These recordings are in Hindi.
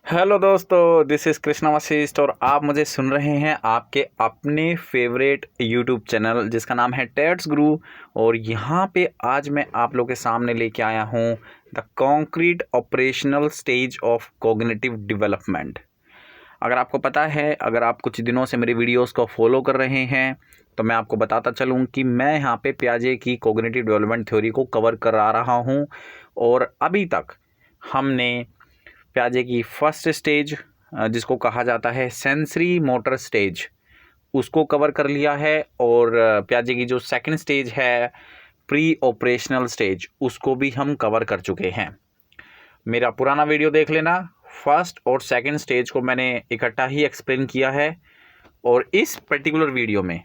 हेलो दोस्तों, दिस इज़ कृष्णा वशिष्ठ और आप मुझे सुन रहे हैं आपके अपने फेवरेट यूट्यूब चैनल जिसका नाम है टेट्स गुरु। और यहाँ पे आज मैं आप लोगों के सामने लेके आया हूँ the concrete operational stage of cognitive development. अगर आपको पता है, अगर आप कुछ दिनों से मेरे वीडियोस को फॉलो कर रहे हैं तो मैं आपको बताता चलूँ कि मैं यहाँ पे पियाजे की कॉग्निटिव डेवलपमेंट थ्योरी को कवर कर रहा हूँ। और अभी तक हमने पियाजे की फर्स्ट स्टेज जिसको कहा जाता है सेंसरी मोटर स्टेज उसको कवर कर लिया है। और पियाजे की जो सेकंड स्टेज है प्री ऑपरेशनल स्टेज उसको भी हम कवर कर चुके हैं। मेरा पुराना वीडियो देख लेना, फर्स्ट और सेकंड स्टेज को मैंने इकट्ठा ही एक्सप्लेन किया है। और इस पर्टिकुलर वीडियो में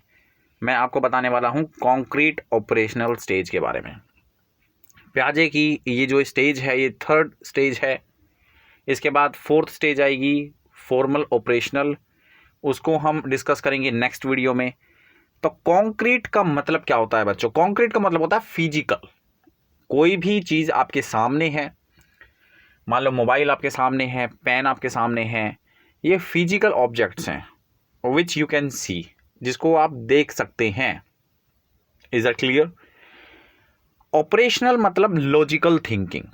मैं आपको बताने वाला हूँ कॉन्क्रीट ऑपरेशनल स्टेज के बारे में। पियाजे की ये जो स्टेज है ये थर्ड स्टेज है। इसके बाद फोर्थ स्टेज आएगी फॉर्मल ऑपरेशनल, उसको हम डिस्कस करेंगे नेक्स्ट वीडियो में। तो कॉन्क्रीट का मतलब क्या होता है बच्चों? कॉन्क्रीट का मतलब होता है फिजिकल। कोई भी चीज़ आपके सामने है, मान लो मोबाइल आपके सामने है, पेन आपके सामने है, ये फिजिकल ऑब्जेक्ट्स हैं विच यू कैन सी, जिसको आप देख सकते हैं। Is that clear? ऑपरेशनल मतलब लॉजिकल थिंकिंग।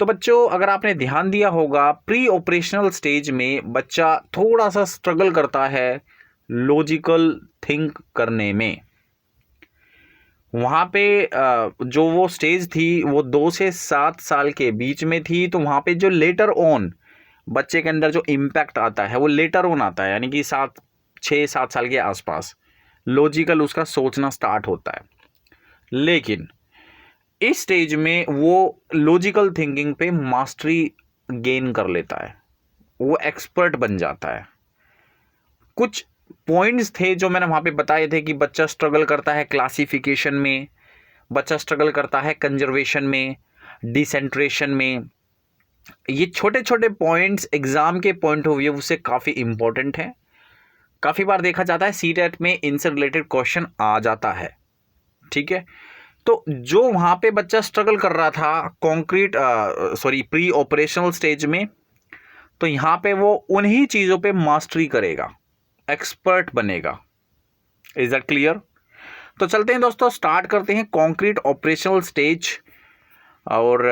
तो बच्चों अगर आपने ध्यान दिया होगा प्री ऑपरेशनल स्टेज में बच्चा थोड़ा सा स्ट्रगल करता है लॉजिकल थिंक करने में। वहाँ पे जो वो स्टेज थी वो 2 से 7 साल के बीच में थी। तो वहाँ पे जो लेटर ऑन बच्चे के अंदर जो इम्पैक्ट आता है वो लेटर ऑन आता है, यानी कि 6-7 साल के आसपास लॉजिकल उसका सोचना स्टार्ट होता है। लेकिन इस स्टेज में वो लॉजिकल थिंकिंग पे मास्टरी गेन कर लेता है, वो एक्सपर्ट बन जाता है। कुछ पॉइंट्स थे जो मैंने वहाँ पे बताए थे कि बच्चा स्ट्रगल करता है क्लासिफिकेशन में, बच्चा स्ट्रगल करता है कंजर्वेशन में, डिसेंट्रेशन में। ये छोटे छोटे पॉइंट्स एग्ज़ाम के पॉइंट ऑफ व्यू से काफ़ी इंपॉर्टेंट है। काफ़ी बार देखा जाता है सीटेट में इनसे रिलेटेड क्वेश्चन आ जाता है। ठीक है, तो जो वहाँ पे बच्चा स्ट्रगल कर रहा था प्री ऑपरेशनल स्टेज में, तो यहाँ पे वो उन्हीं चीज़ों पे मास्टरी करेगा, एक्सपर्ट बनेगा। Is that clear? तो चलते हैं दोस्तों, स्टार्ट करते हैं कॉन्क्रीट ऑपरेशनल स्टेज। और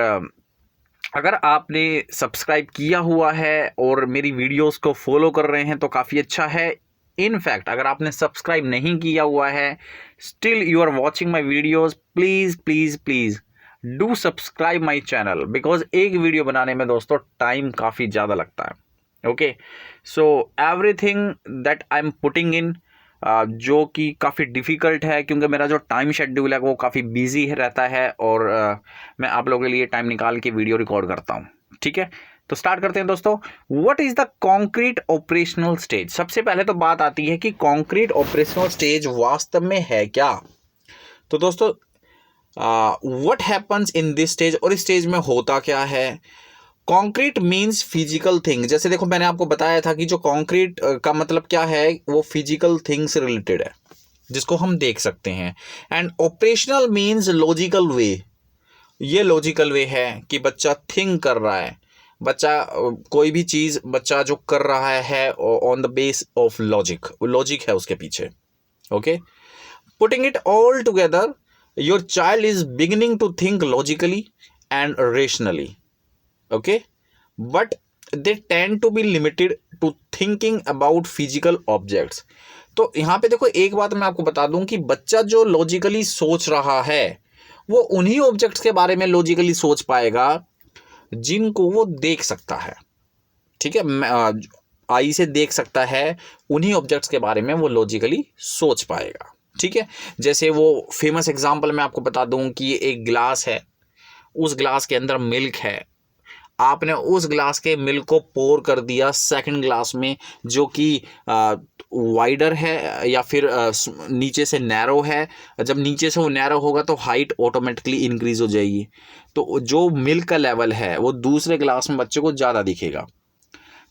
अगर आपने सब्सक्राइब किया हुआ है और मेरी वीडियोस को फॉलो कर रहे हैं तो काफ़ी अच्छा है। इनफैक्ट अगर आपने सब्सक्राइब नहीं किया हुआ है, still you are watching my videos, please please please do subscribe my channel, because एक वीडियो बनाने में दोस्तों टाइम काफ़ी ज़्यादा लगता है। Okay, so everything that I am putting in जो कि काफ़ी डिफ़िकल्ट है, क्योंकि मेरा जो टाइम शेड्यूल है वो काफ़ी बिजी रहता है और मैं आप लोगों के लिए टाइम निकाल के वीडियो रिकॉर्ड करता हूँ। ठीक है, तो स्टार्ट करते हैं दोस्तों। What is the concrete operational stage? सबसे पहले तो बात आती है कि कॉन्क्रीट ऑपरेशनल स्टेज वास्तव में है क्या। तो दोस्तों what happens in this stage, और इस स्टेज में होता क्या है। Concrete means physical thing. जैसे देखो मैंने आपको बताया था कि जो कॉन्क्रीट का मतलब क्या है, वो फिजिकल थिंग से रिलेटेड है जिसको हम देख सकते हैं। एंड ऑपरेशनल मीन्स लॉजिकल वे। ये लॉजिकल वे है कि बच्चा थिंक कर रहा है, बच्चा कोई भी चीज़ बच्चा जो कर रहा है on the base of logic, logic है उसके पीछे। Okay, putting it all together, your child is beginning to think logically and rationally. okay, but they tend to be limited to thinking about physical objects। तो यहाँ पे देखो एक बात मैं आपको बता दूं कि बच्चा जो लॉजिकली सोच रहा है वो उन्हीं ऑब्जेक्ट्स के बारे में लॉजिकली सोच पाएगा जिनको वो देख सकता है। ठीक है, आई से देख सकता है, उन्हीं ऑब्जेक्ट्स के बारे में वो लॉजिकली सोच पाएगा। ठीक है, जैसे वो फेमस एग्जांपल मैं आपको बता दूं कि एक ग्लास है, उस ग्लास के अंदर मिल्क है, आपने उस ग्लास के मिल्क को पोर कर दिया सेकंड ग्लास में जो कि वाइडर है या फिर नीचे से नैरो है। जब नीचे से वो नैरो होगा तो हाइट ऑटोमेटिकली इंक्रीज हो जाएगी, तो जो मिल्क का लेवल है वो दूसरे ग्लास में बच्चे को ज़्यादा दिखेगा।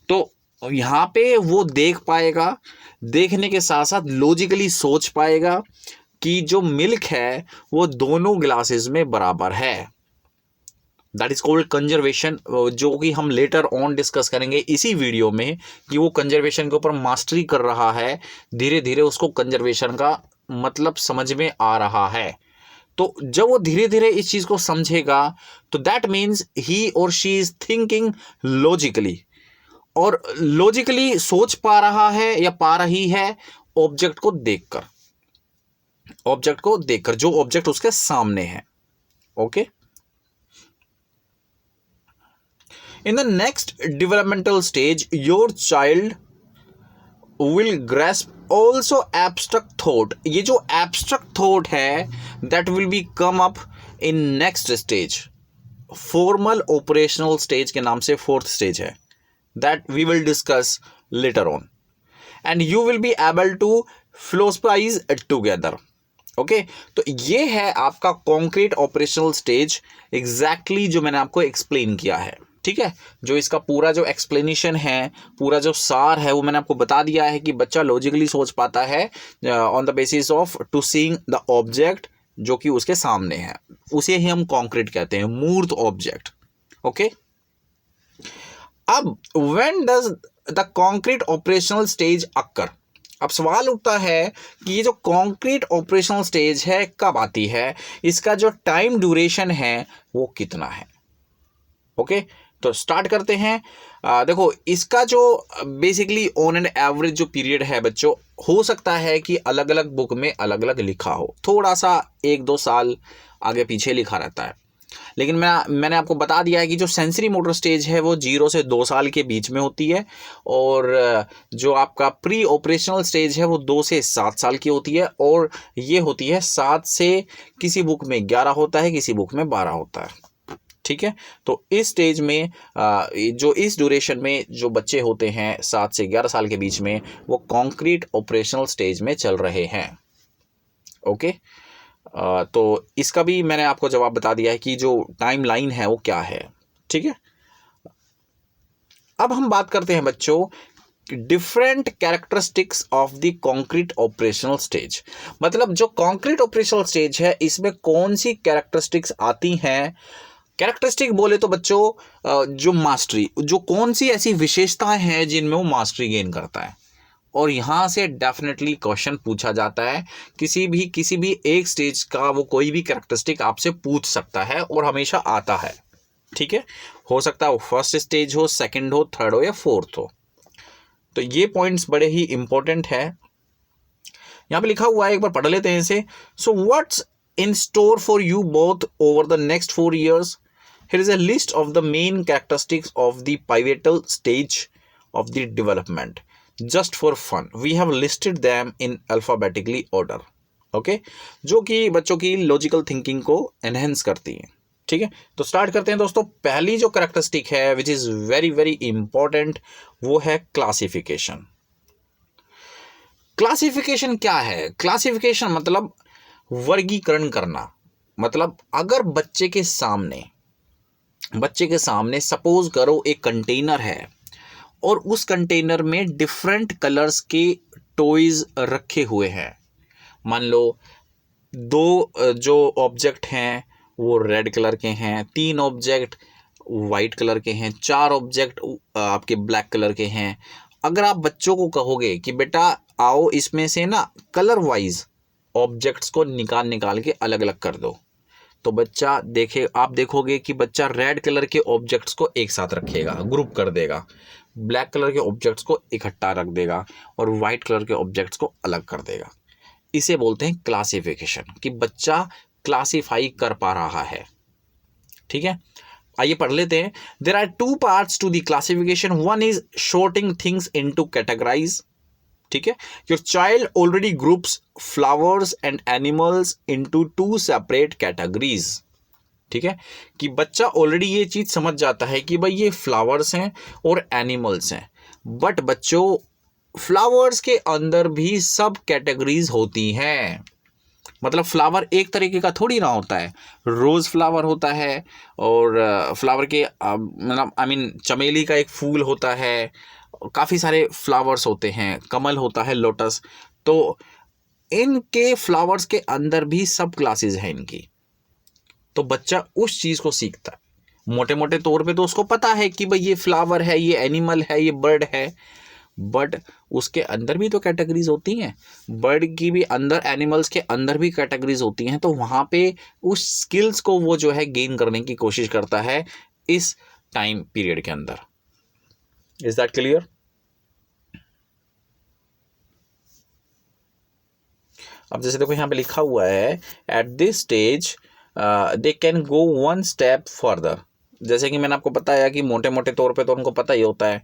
तो यहाँ पे वो देख पाएगा, देखने के साथ साथ लॉजिकली सोच पाएगा कि जो मिल्क है वो दोनों ग्लासेस में बराबर है। दैट इज कॉल्ड कंजर्वेशन, जो कि हम लेटर ऑन डिस्कस करेंगे इसी वीडियो में कि वो कंजर्वेशन के ऊपर मास्टरी कर रहा है, धीरे धीरे उसको कंजर्वेशन का मतलब समझ में आ रहा है। तो जब वो धीरे धीरे इस चीज को समझेगा तो दैट मीन्स ही और शी इज थिंकिंग लॉजिकली, और लॉजिकली सोच पा रहा है या पा रही है ऑब्जेक्ट को देखकर, ऑब्जेक्ट को देखकर, जो ऑब्जेक्ट उसके सामने है। Okay, in the next developmental stage your child will grasp also abstract thought. ये जो एब्स्ट्रैक्ट थॉट है that will be come up in next stage, formal operational stage के नाम से फोर्थ स्टेज है, that we will discuss later on, and you will be able to philosophise together. Okay, तो ये है आपका कॉन्क्रीट ऑपरेशनल स्टेज, एग्जैक्टली जो मैंने आपको एक्सप्लेन किया है। ठीक है, जो इसका पूरा जो एक्सप्लेनेशन है, पूरा जो सार है, वो मैंने आपको बता दिया है कि बच्चा लॉजिकली सोच पाता है on the basis of to seeing the object जो कि उसके सामने है, उसे ही हम कॉन्क्रीट कहते हैं, मूर्त ऑब्जेक्ट। ओके, अब when does the concrete operational stage occur, अब सवाल उठता है कि ये जो कॉन्क्रीट ऑपरेशनल स्टेज है कब आती है, इसका जो टाइम ड्यूरेशन है वो कितना है। ओके, तो स्टार्ट करते हैं। देखो, इसका जो बेसिकली ऑन एन एवरेज जो पीरियड है बच्चों, हो सकता है कि अलग अलग बुक में अलग अलग लिखा हो, थोड़ा सा 1-2 साल आगे पीछे लिखा रहता है, लेकिन मैंने आपको बता दिया है कि जो सेंसरी मोटर स्टेज है वो 0 से 2 साल के बीच में होती है, और जो आपका प्री ऑपरेशनल स्टेज है वो 2 से 7 साल की होती है, और ये होती है 7 से, किसी बुक में 11 होता है, किसी बुक में 12 होता है। ठीक है, तो इस स्टेज में जो इस ड्यूरेशन में जो बच्चे होते हैं 7 से 11 साल के बीच में, वो कॉन्क्रीट ऑपरेशनल स्टेज में चल रहे हैं। ओके, तो इसका भी मैंने आपको जवाब बता दिया है कि जो टाइम लाइन है वो क्या है। ठीक है, अब हम बात करते हैं बच्चों different characteristics of the concrete operational stage. मतलब जो कॉन्क्रीट ऑपरेशनल स्टेज है इसमें कौन सी कैरेक्टरिस्टिक्स आती हैं। कैरेक्टरिस्टिक बोले तो बच्चों जो मास्टरी, जो कौन सी ऐसी विशेषताएं हैं जिनमें वो मास्टरी गेन करता है, और यहाँ से डेफिनेटली क्वेश्चन पूछा जाता है, किसी भी एक स्टेज का वो कोई भी कैरेक्टरिस्टिक आपसे पूछ सकता है और हमेशा आता है। ठीक है, हो सकता है वो फर्स्ट स्टेज हो, सेकंड हो, थर्ड हो या फोर्थ हो। तो ये पॉइंट्स बड़े ही इंपॉर्टेंट है। यहाँ पे लिखा हुआ है, एक बार पढ़ लेते हैं इसे। So what's in store for you both over the next 4 years? Here is a list of the main characteristics of the pivotal stage of the development. Just for fun, we have listed them in alphabetically order. Okay, जो कि बच्चों की लॉजिकल थिंकिंग को एनहेंस करती हैं। ठीक है, तो स्टार्ट करते हैं दोस्तों। पहली जो कैरेक्टरिस्टिक है which is very very important, वो है क्लासिफिकेशन। क्लासिफिकेशन क्या है? क्लासिफिकेशन मतलब वर्गीकरण करना। मतलब अगर बच्चे के सामने सपोज करो एक कंटेनर है और उस कंटेनर में डिफरेंट कलर्स के टॉयज रखे हुए हैं। मान लो 2 जो ऑब्जेक्ट हैं वो रेड कलर के हैं, 3 ऑब्जेक्ट वाइट कलर के हैं, 4 ऑब्जेक्ट आपके ब्लैक कलर के हैं। अगर आप बच्चों को कहोगे कि बेटा आओ इसमें से ना कलर वाइज ऑब्जेक्ट्स को निकाल के अलग अलग कर दो, तो बच्चा आप देखोगे कि बच्चा रेड कलर के ऑब्जेक्ट्स को एक साथ रखेगा, ग्रुप कर देगा, ब्लैक कलर के ऑब्जेक्ट्स को इकट्ठा रख देगा और वाइट कलर के ऑब्जेक्ट्स को अलग कर देगा। इसे बोलते हैं क्लासिफिकेशन, कि बच्चा क्लासिफाई कर पा रहा है। ठीक है, आइए पढ़ लेते हैं। There are 2 parts to the classification. One is sorting things into categorise. ठीक है, your child already groups flowers and animals into 2 separate categories. ठीक है, कि बच्चा ऑलरेडी ये चीज समझ जाता है कि भाई ये फ्लावर्स हैं और एनिमल्स हैं, बट बच्चों फ्लावर्स के अंदर भी सब कैटेगरीज होती हैं। मतलब फ्लावर एक तरीके का थोड़ी ना होता है, रोज फ्लावर होता है और फ्लावर के मतलब चमेली का एक फूल होता है, काफ़ी सारे फ्लावर्स होते हैं, कमल होता है, लोटस। तो इनके फ्लावर्स के अंदर भी सब क्लासेस हैं इनकी। तो बच्चा उस चीज़ को सीखता है। मोटे मोटे तौर पे तो उसको पता है कि भाई ये फ्लावर है, ये एनिमल है, ये बर्ड है, बट उसके अंदर भी तो कैटेगरीज होती हैं, बर्ड की भी अंदर, एनिमल्स के अंदर भी कैटेगरीज होती हैं, तो वहाँ पे उस स्किल्स को वो जो है गेन करने की कोशिश करता है इस टाइम पीरियड के अंदर। Is that clear? अब जैसे देखो यहाँ पे लिखा हुआ है at this stage they can go one step further. जैसे कि मैंने आपको बताया कि मोटे मोटे तौर पे तो उनको पता ही होता है,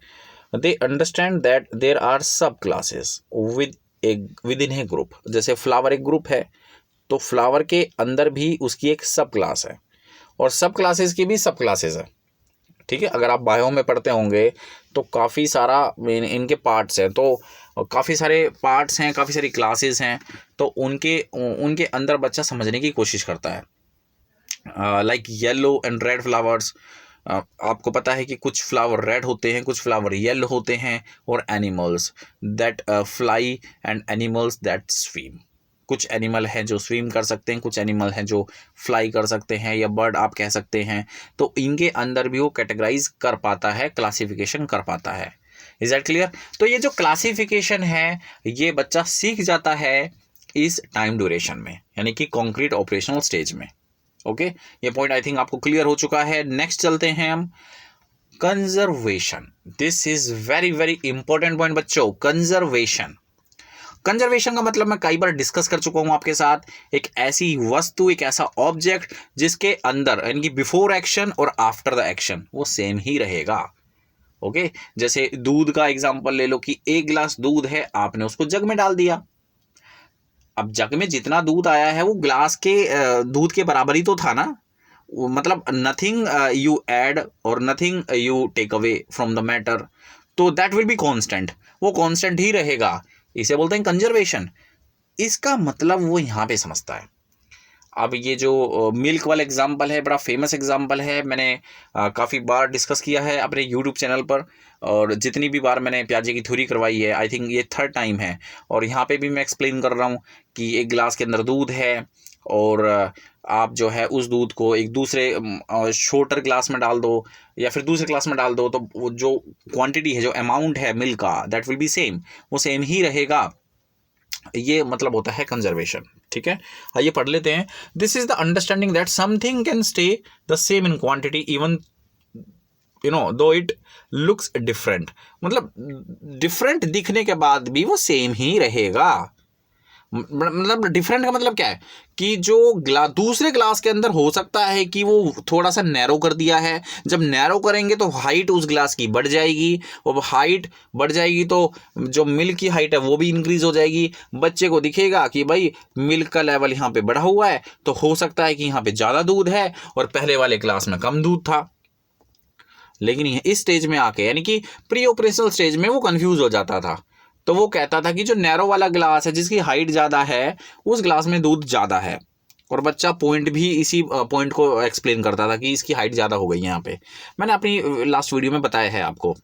they understand that there are sub classes within a group. जैसे फ्लावर एक ग्रुप है, तो फ्लावर के अंदर भी उसकी एक सब क्लास है, और सब क्लासेस की भी सब क्लासेस है। ठीक है, अगर आप बायो में पढ़ते होंगे तो काफ़ी सारा इनके पार्ट्स हैं, तो काफ़ी सारे पार्ट्स हैं, काफ़ी सारी क्लासेस हैं, तो उनके अंदर बच्चा समझने की कोशिश करता है। Like yellow and red flowers, आपको पता है कि कुछ फ्लावर रेड होते हैं, कुछ फ्लावर येलो होते हैं, और animals that fly and animals that swim. कुछ एनिमल हैं जो स्विम कर सकते हैं, कुछ एनिमल हैं जो फ्लाई कर सकते हैं, या बर्ड आप कह सकते हैं, तो इनके अंदर भी वो कैटेगराइज कर पाता है, क्लासिफिकेशन कर पाता है। Is that clear? तो ये जो क्लासिफिकेशन है ये बच्चा सीख जाता है इस टाइम ड्यूरेशन में, यानी कि कॉन्क्रीट ऑपरेशनल स्टेज में। ओके, ये पॉइंट आई थिंक आपको क्लियर हो चुका है। नेक्स्ट चलते हैं हम, conservation. This is very very important point बच्चों, कंजर्वेशन। कंजर्वेशन का मतलब मैं कई बार डिस्कस कर चुका हूं आपके साथ, एक ऐसी वस्तु, एक ऐसा ऑब्जेक्ट जिसके अंदर यानी कि बिफोर एक्शन और आफ्टर द एक्शन वो सेम ही रहेगा। ओके, जैसे दूध का एग्जांपल ले लो कि एक गिलास दूध है, आपने उसको जग में डाल दिया। अब जग में जितना दूध आया है वो ग्लास के दूध के बराबर ही तो था ना, मतलब नथिंग यू ऐड और nothing you take away from the matter, तो दैट विल बी कांस्टेंट, वो कांस्टेंट ही रहेगा। इसे बोलते हैं कंजर्वेशन। इसका मतलब वो यहाँ पे समझता है। अब ये जो मिल्क वाला एग्जाम्पल है, बड़ा फेमस एग्जाम्पल है, मैंने काफ़ी बार डिस्कस किया है अपने यूट्यूब चैनल पर, और जितनी भी बार मैंने प्याजे की थ्योरी करवाई है, आई थिंक ये 3rd टाइम है, और यहाँ पे भी मैं एक्सप्लेन कर रहा हूँ कि एक गिलास के अंदर दूध है, और आप जो है उस दूध को एक दूसरे छोटर ग्लास में डाल दो, या फिर दूसरे ग्लास में डाल दो, तो वो जो क्वांटिटी है, जो अमाउंट है मिल्क का, दैट विल बी सेम, वो सेम ही रहेगा। ये मतलब होता है कंजर्वेशन। ठीक है, आइए पढ़ लेते हैं। This is the understanding that something can stay the same in quantity even though it looks different. मतलब डिफरेंट दिखने के बाद भी वो सेम ही रहेगा। मतलब डिफरेंट का मतलब क्या है कि जो दूसरे ग्लास के अंदर हो सकता है कि वो थोड़ा सा नैरो कर दिया है, जब नैरो करेंगे तो हाइट उस ग्लास की बढ़ जाएगी, और हाइट बढ़ जाएगी तो जो मिल्क की हाइट है वो भी इंक्रीज हो जाएगी। बच्चे को दिखेगा कि भाई मिल्क का लेवल यहाँ पे बढ़ा हुआ है, तो हो सकता है कि यहाँ पे ज़्यादा दूध है और पहले वाले ग्लास में कम दूध था। लेकिन इस स्टेज में आके, यानी कि प्री ऑपरेशनल स्टेज में, वो कंफ्यूज हो जाता था, तो वो कहता था कि जो नैरो वाला ग्लास है, जिसकी हाइट ज़्यादा है, उस ग्लास में दूध ज़्यादा है, और बच्चा पॉइंट भी इसी पॉइंट को एक्सप्लेन करता था कि इसकी हाइट ज़्यादा हो गई है। यहाँ पे मैंने अपनी लास्ट वीडियो में बताया है आपको।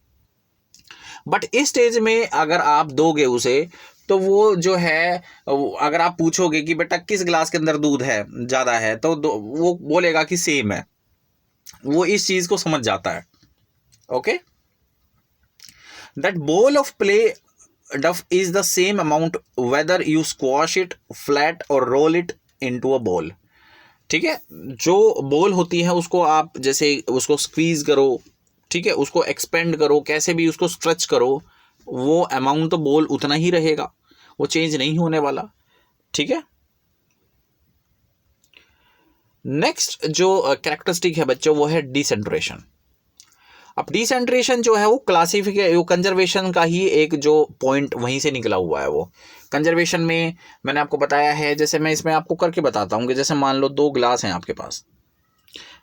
बट इस स्टेज में अगर आप दोगे उसे, तो वो जो है, अगर आप पूछोगे कि बेटा किस ग्लास के अंदर दूध है ज़्यादा है, तो वो बोलेगा कि सेम है। वो इस चीज़ को समझ जाता है। Okay, that ball of play duff is the same amount whether you squash it flat or roll it into a ball। ठीक है, जो बॉल होती है उसको आप जैसे उसको स्क्वीज करो, ठीक है, उसको एक्सपेंड करो, कैसे भी उसको स्ट्रेच करो, वो अमाउंट तो बॉल उतना ही रहेगा, वो चेंज नहीं होने वाला। ठीक है, नेक्स्ट जो कैरेक्टरिस्टिक है बच्चों वो है डिसेंट्रेशन। अब डिसेंट्रेशन जो है वो क्लासिफिकेशन, कंजर्वेशन का ही एक जो पॉइंट वहीं से निकला हुआ है। वो कंजर्वेशन में मैंने आपको बताया है, जैसे मैं इसमें आपको करके बताता हूँ कि जैसे मान लो 2 गिलास हैं आपके पास।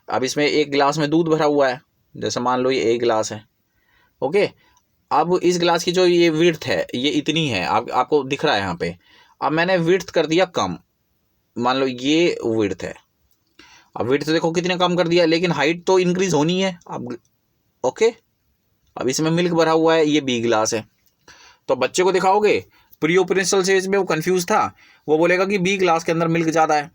अब इसमें एक गिलास में दूध भरा हुआ है, जैसे मान लो ये 1 गिलास है। ओके, अब इस गिलास की जो ये विड्थ है ये इतनी है, आपको दिख रहा है यहाँ पे। अब मैंने विड्थ कर दिया कम, मान लो ये विड्थ है। अब विड्थ देखो कितने कम कर दिया, लेकिन हाइट तो इंक्रीज होनी है। अब ओके, अब इसमें मिल्क भरा हुआ है, ये बी गिलास है, तो बच्चे को दिखाओगे, प्री ऑपरेशनल स्टेज में वो कंफ्यूज था, वो बोलेगा कि बी गिलास के अंदर मिल्क ज़्यादा है।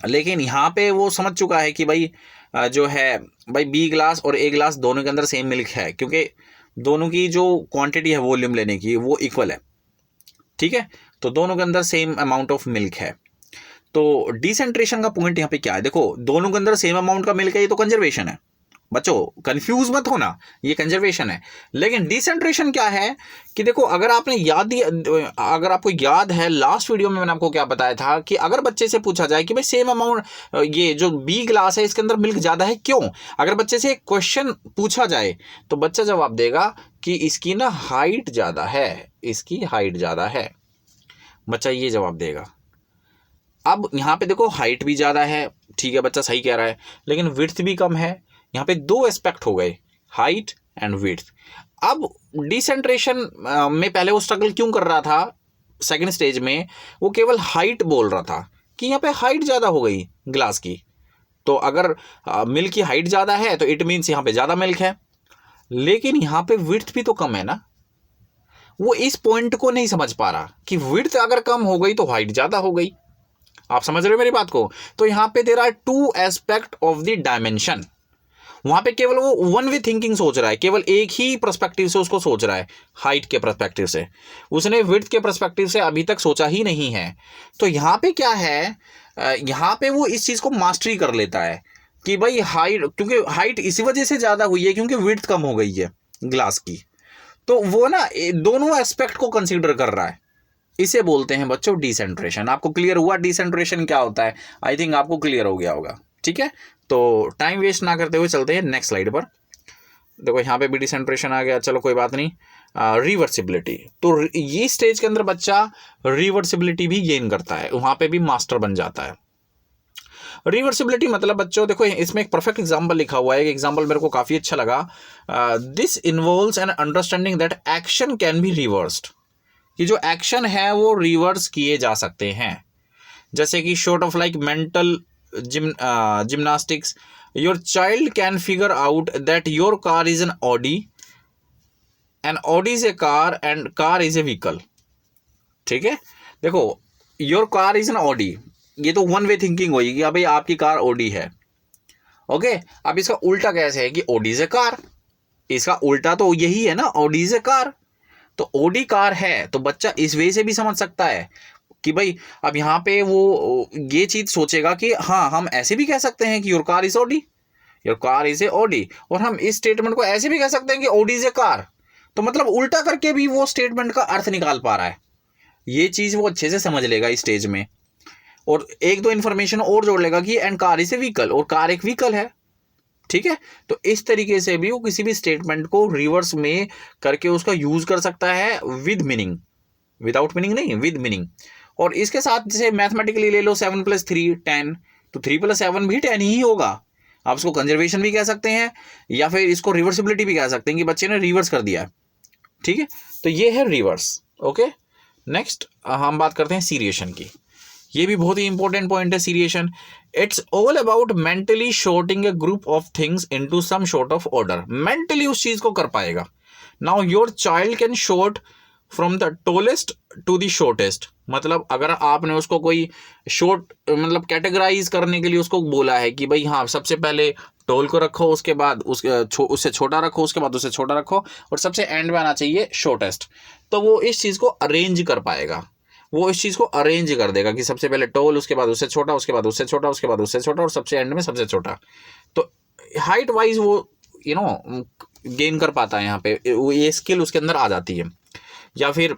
लेकिन यहाँ पे वो समझ चुका है कि भाई जो है भाई बी ग्लास और ए ग्लास दोनों के अंदर सेम मिल्क है, क्योंकि दोनों की जो क्वांटिटी है वॉल्यूम लेने की वो इक्वल है, ठीक है। तो दोनों के अंदर सेम अमाउंट ऑफ मिल्क है। तो डिसेंट्रेशन का पॉइंट यहाँ पे क्या है, देखो दोनों के अंदर सेम अमाउंट का मिल्क है, ये तो कंजर्वेशन है बच्चों, कंफ्यूज मत होना, ये कंजर्वेशन है। लेकिन डिसेंट्रेशन क्या है कि देखो अगर आपने अगर आपको याद है लास्ट वीडियो में मैंने आपको क्या बताया था कि अगर बच्चे से पूछा जाए कि भाई सेम अमाउंट, ये जो बी ग्लास है इसके अंदर मिल्क ज़्यादा है क्यों, अगर बच्चे से एक क्वेश्चन पूछा जाए तो बच्चा जवाब देगा कि इसकी ना हाइट ज़्यादा है, इसकी हाइट ज़्यादा है, बच्चा ये जवाब देगा। अब यहाँ पे देखो हाइट भी ज़्यादा है, ठीक है बच्चा सही कह रहा है, लेकिन विड्थ भी कम है। यहाँ पे दो एस्पेक्ट हो गए, हाइट एंड विड्थ। अब डिसेंट्रेशन में पहले वो स्ट्रगल क्यों कर रहा था, सेकंड स्टेज में वो केवल हाइट बोल रहा था कि यहाँ पे हाइट ज़्यादा हो गई ग्लास की, तो अगर मिल्क की हाइट ज़्यादा है तो इट मीन्स यहाँ पे ज़्यादा मिल्क है। लेकिन यहाँ पे विड्थ भी तो कम है ना, वो इस पॉइंट को नहीं समझ पा रहा कि विड्थ अगर कम हो गई तो हाइट ज़्यादा हो गई। आप समझ रहे हो मेरी बात को। तो यहाँ पे there are two aspect of the dimension, वहां पे केवल वो वन वे थिंकिंग सोच रहा है, केवल एक ही पर्सपेक्टिव से उसको सोच रहा है, हाइट के पर्सपेक्टिव से, उसने विड्थ के पर्सपेक्टिव से अभी तक सोचा ही नहीं है। तो यहाँ पे क्या है, यहाँ पे वो इस चीज को मास्टरी कर लेता है कि भाई हाइट, क्योंकि हाइट इसी वजह से ज्यादा हुई है क्योंकि विड्थ कम हो गई है ग्लास की, तो वो ना दोनों एस्पेक्ट को कंसीडर कर रहा है। इसे बोलते हैं बच्चों डिसेंट्रेशन। आपको क्लियर हुआ डिसेंट्रेशन क्या होता है? आई थिंक आपको क्लियर हो गया होगा, ठीक है। तो टाइम वेस्ट ना करते हुए चलते हैं नेक्स्ट स्लाइड पर। देखो यहाँ पे भी डिसेंट्रेशन आ गया, चलो कोई बात नहीं। रिवर्सिबिलिटी, तो ये स्टेज के अंदर बच्चा रिवर्सिबिलिटी भी गेन करता है, वहां पे भी मास्टर बन जाता है। रिवर्सिबिलिटी मतलब बच्चों देखो इसमें एक परफेक्ट एग्जांपल लिखा हुआ है, एक एग्जांपल मेरे को काफी अच्छा लगा। This involves an understanding that action can be reversed, कि जो एक्शन है वो रिवर्स किए जा सकते हैं। जैसे कि short of like mental gymnastics, your child can figure out that your car is an Audi and Audi is a car and car is A vehicle, ठीक है। देखो your car is an Audi, ये तो वन वे थिंकिंग होगी कि भाई आपकी कार ऑडी है, ओके। अब इसका उल्टा कैसे है कि ऑडी इज ए कार, इसका उल्टा तो यही है ना, ऑडी इज ए कार। तो ओडी कार है तो बच्चा इस वे से भी समझ सकता है कि भाई अब यहाँ पे वो ये चीज सोचेगा कि हाँ हम ऐसे भी कह सकते हैं कि your car is OD, your car is a OD, और हम इस स्टेटमेंट को ऐसे भी कह सकते हैं कि ओडी इज ए कार। तो मतलब उल्टा करके भी वो स्टेटमेंट का अर्थ निकाल पा रहा है, ये चीज वो अच्छे से समझ लेगा इस स्टेज में। और एक दो इन्फॉर्मेशन और जोड़ लेगा कि and car is A vehicle, और कार एक व्हीकल है, ठीक है। तो इस तरीके से भी वो किसी भी स्टेटमेंट को रिवर्स में करके उसका यूज कर सकता है विद मीनिंग, विदाउट मीनिंग नहीं, विद मीनिंग। और इसके साथ जैसे मैथमेटिकली ले लो 7 + 3 10, तो 3 + 7 भी 10 ही होगा। आप इसको कंजर्वेशन भी कह सकते हैं या फिर इसको रिवर्सिबिलिटी भी कह सकते हैं कि बच्चे ने रिवर्स कर दिया, ठीक है। तो ये है रिवर्स, ओके। नेक्स्ट हम बात करते हैं सीरिएशन की। ये भी बहुत ही इंपॉर्टेंट पॉइंट है seriation. It's all about mentally sorting a group of things into some sort of order, mentally उस चीज को कर पाएगा। Now your child can sort from the tallest to the shortest, मतलब अगर आपने उसको कोई शॉर्ट मतलब कैटेगराइज करने के लिए उसको बोला है कि भाई हाँ सबसे पहले टोल को रखो, उसके बाद उससे छोटा रखो, उसके बाद उससे छोटा रखो, और सबसे एंड में आना चाहिए शॉर्टेस्ट, तो वो इस चीज को अरेंज कर पाएगा, वो इस चीज को अरेंज कर देगा कि सबसे पहले टोल, उसके बाद उससे छोटा, उसके बाद उससे छोटा, उसके बाद उससे छोटा, और सबसे एंड में सबसे छोटा। तो हाइट वाइज वो गेन कर पाता है, यहाँ पे ये स्किल उसके अंदर आ जाती है। या फिर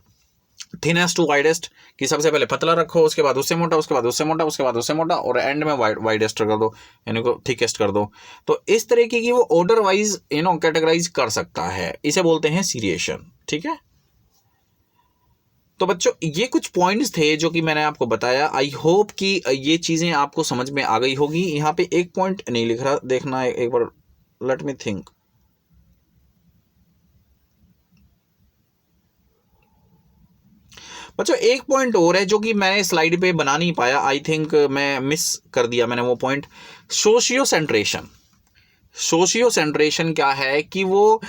थिनेस्ट टू वाइडेस्ट, कि सबसे पहले पतला रखो, उसके बाद उससे मोटा, उसके बाद उससे मोटा, उसके बाद उससे मोटा, और एंड में वाइडेस्ट कर दो, यानी को थिकेस्ट कर दो। तो इस तरीके की वो ऑर्डर वाइज कैटेगराइज कर सकता है, इसे बोलते हैं सीरिएशन, ठीक है। तो बच्चों ये कुछ पॉइंट्स थे जो कि मैंने आपको बताया। आई होप कि ये चीज़ें आपको समझ में आ गई होगी। यहाँ पे एक पॉइंट नहीं लिख रहा, देखना एक बार, लेट मी थिंक। बच्चों एक पॉइंट और है जो कि मैंने स्लाइड पे बना नहीं पाया, आई थिंक मैं मिस कर दिया मैंने वो पॉइंट। सोशियो सेंट्रेशन। सोशियो सेंट्रेशन क्या है कि वो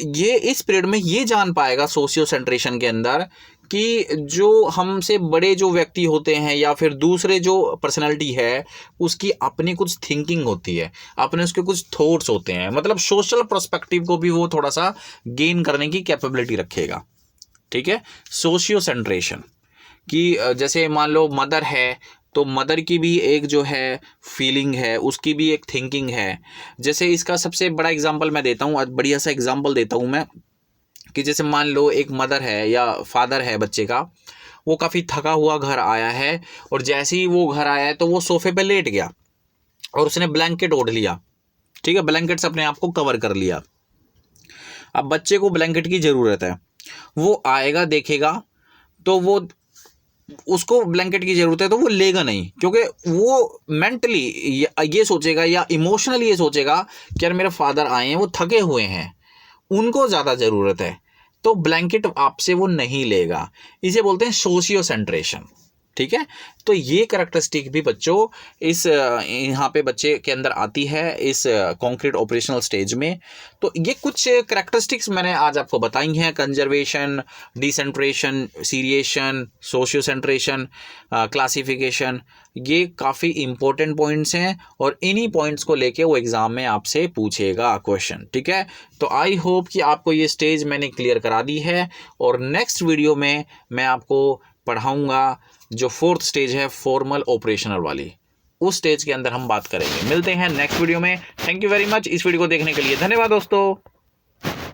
ये इस पीरियड में ये जान पाएगा सोशियो सेंट्रेशन के अंदर कि जो हमसे बड़े जो व्यक्ति होते हैं या फिर दूसरे जो पर्सनैलिटी है उसकी अपनी कुछ थिंकिंग होती है, अपने उसके कुछ थॉट्स होते हैं, मतलब सोशल पर्सपेक्टिव को भी वो थोड़ा सा गेन करने की कैपेबिलिटी रखेगा। ठीक है। सोशियो सेंट्रेशन कि जैसे मान लो मदर है तो मदर की भी एक जो है फीलिंग है, उसकी भी एक थिंकिंग है। जैसे इसका सबसे बड़ा एग्जांपल मैं देता हूँ, बढ़िया सा एग्जांपल देता हूँ मैं, कि जैसे मान लो एक मदर है या फादर है बच्चे का, वो काफ़ी थका हुआ घर आया है और जैसे ही वो घर आया है तो वो सोफे पे लेट गया और उसने ब्लैंकेट ओढ़ लिया। ठीक है, ब्लैंकेट से अपने आप को कवर कर लिया। अब बच्चे को ब्लैंकेट की ज़रूरत है, वो आएगा देखेगा तो वो उसको ब्लैंकेट की ज़रूरत है तो वो लेगा नहीं, क्योंकि वो मेंटली ये सोचेगा या इमोशनली ये सोचेगा कि यार मेरे फादर आए हैं, वो थके हुए हैं, उनको ज़्यादा ज़रूरत है, तो ब्लैंकेट आपसे वो नहीं लेगा। इसे बोलते हैं सोशियो सेंट्रेशन। ठीक है। तो ये करैक्टरिस्टिक भी बच्चों इस यहाँ पे बच्चे के अंदर आती है इस कॉन्क्रीट ऑपरेशनल स्टेज में। तो ये कुछ करैक्टरिस्टिक्स मैंने आज आपको बताई हैं, conservation, decentration, seriation, socio centration, classification. ये काफ़ी इंपॉर्टेंट पॉइंट्स हैं और इन्हीं पॉइंट्स को लेके वो एग्ज़ाम में आपसे पूछेगा क्वेश्चन। ठीक है। तो आई होप कि आपको ये स्टेज मैंने क्लियर करा दी है और नेक्स्ट वीडियो में मैं आपको पढ़ाऊँगा जो फोर्थ स्टेज है फॉर्मल ऑपरेशनल वाली, उस स्टेज के अंदर हम बात करेंगे। मिलते हैं नेक्स्ट वीडियो में। थैंक यू वेरी मच इस वीडियो को देखने के लिए। धन्यवाद दोस्तों।